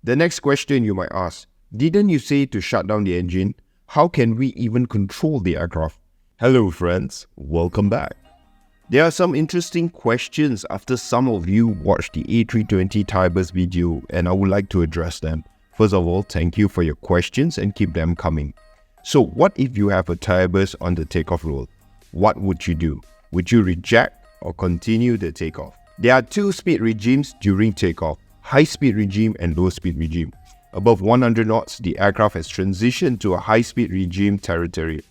The next question you might ask, didn't you say to shut down the engine? How can we even control the aircraft? Hello friends, welcome back. There are some interesting questions after some of you watched the A320 Tybus video and I would like to address them. First of all, thank you for your questions and keep them coming. So what if you have a Tybus on the takeoff roll? What would you do? Would you reject or continue the takeoff? There are two speed regimes during takeoff, high speed regime and low speed regime. Above 100 knots, the aircraft has transitioned to a high speed regime territory.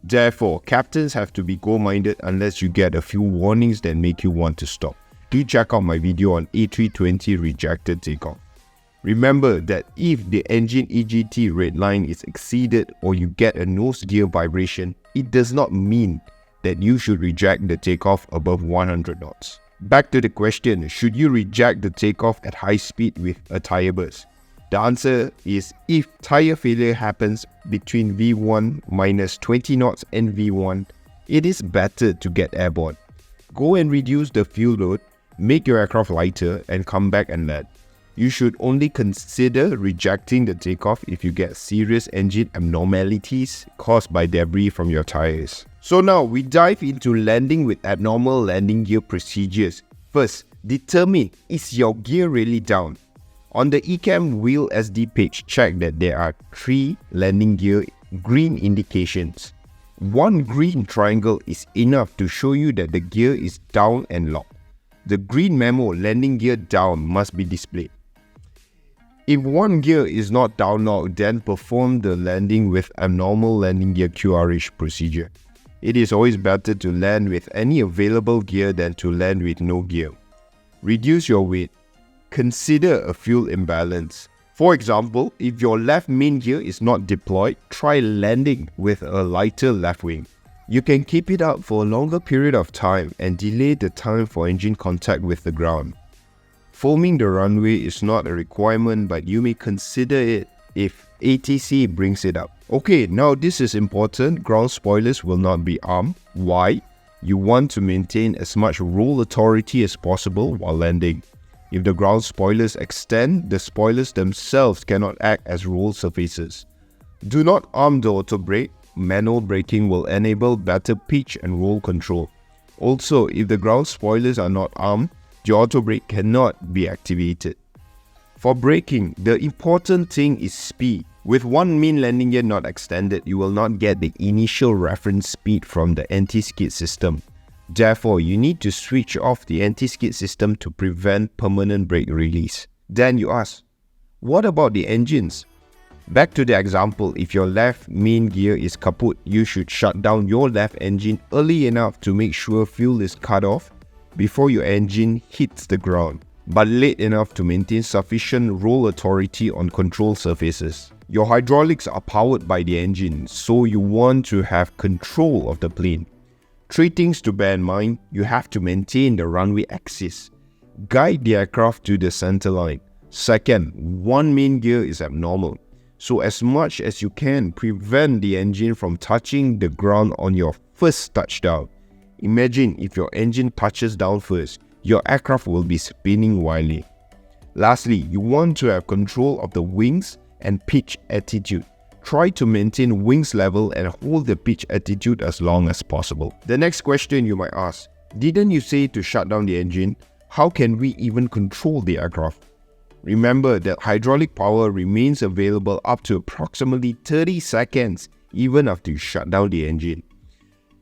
Therefore, captains have to be go-minded unless you get a few warnings that make you want to stop. Do check out my video on A320 rejected takeoff. Remember that if the engine EGT red line is exceeded or you get a nose gear vibration, it does not mean that you should reject the takeoff above 100 knots. Back to the question, should you reject the takeoff at high speed with a tire burst? The answer is if tire failure happens between V1 minus 20 knots and V1, it is better to get airborne. Go and reduce the fuel load, make your aircraft lighter and come back and land. You should only consider rejecting the takeoff if you get serious engine abnormalities caused by debris from your tires. So now we dive into landing with abnormal landing gear procedures. First, determine is your gear really down? On the ECAM wheel SD page, check that there are 3 landing gear green indications. One green triangle is enough to show you that the gear is down and locked. The green memo landing gear down must be displayed. If one gear is not down locked, then perform the landing with abnormal landing gear QRH procedure. It is always better to land with any available gear than to land with no gear. Reduce your weight. Consider a fuel imbalance. For example, if your left main gear is not deployed, try landing with a lighter left wing. You can keep it up for a longer period of time and delay the time for engine contact with the ground. Foaming the runway is not a requirement, but you may consider it if ATC brings it up. Okay, now this is important. Ground spoilers will not be armed. Why? You want to maintain as much roll authority as possible while landing. If the ground spoilers extend, the spoilers themselves cannot act as roll surfaces. Do not arm the auto brake. Manual braking will enable better pitch and roll control. Also, if the ground spoilers are not armed, the auto brake cannot be activated. For braking, the important thing is speed. With one main landing gear not extended, you will not get the initial reference speed from the anti-skid system. Therefore, you need to switch off the anti-skid system to prevent permanent brake release. Then you ask, what about the engines? Back to the example, if your left main gear is kaput, you should shut down your left engine early enough to make sure fuel is cut off before your engine hits the ground, but late enough to maintain sufficient roll authority on control surfaces. Your hydraulics are powered by the engine, so you want to have control of the plane. 3 things to bear in mind: you have to maintain the runway axis. Guide the aircraft to the center line. Second, one main gear is abnormal. So as much as you can, prevent the engine from touching the ground on your first touchdown. Imagine if your engine touches down first, your aircraft will be spinning wildly. Lastly, you want to have control of the wings and pitch attitude. Try to maintain wings level and hold the pitch attitude as long as possible. The next question you might ask, didn't you say to shut down the engine? How can we even control the aircraft? Remember that hydraulic power remains available up to approximately 30 seconds even after you shut down the engine.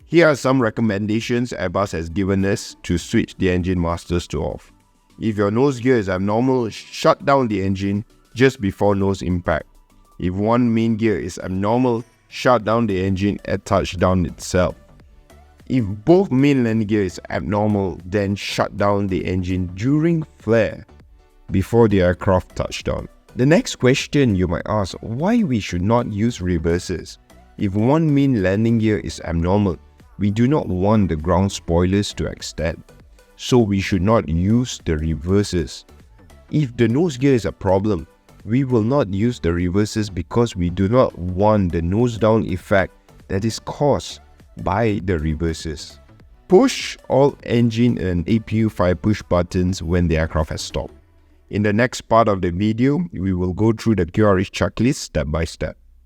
Here are some recommendations Airbus has given us to switch the engine masters to off. If your nose gear is abnormal, shut down the engine just before nose impact. If one main gear is abnormal, shut down the engine at touchdown itself. If both main landing gear is abnormal, then shut down the engine during flare before the aircraft touchdown. The next question you might ask, why we should not use reversers? If one main landing gear is abnormal, we do not want the ground spoilers to extend, so we should not use the reversers. If the nose gear is a problem, we will not use the reversers because we do not want the nose down effect that is caused by the reversers. Push all engine and APU fire push buttons when the aircraft has stopped. In the next part of the video, we will go through the QRH checklist step by step.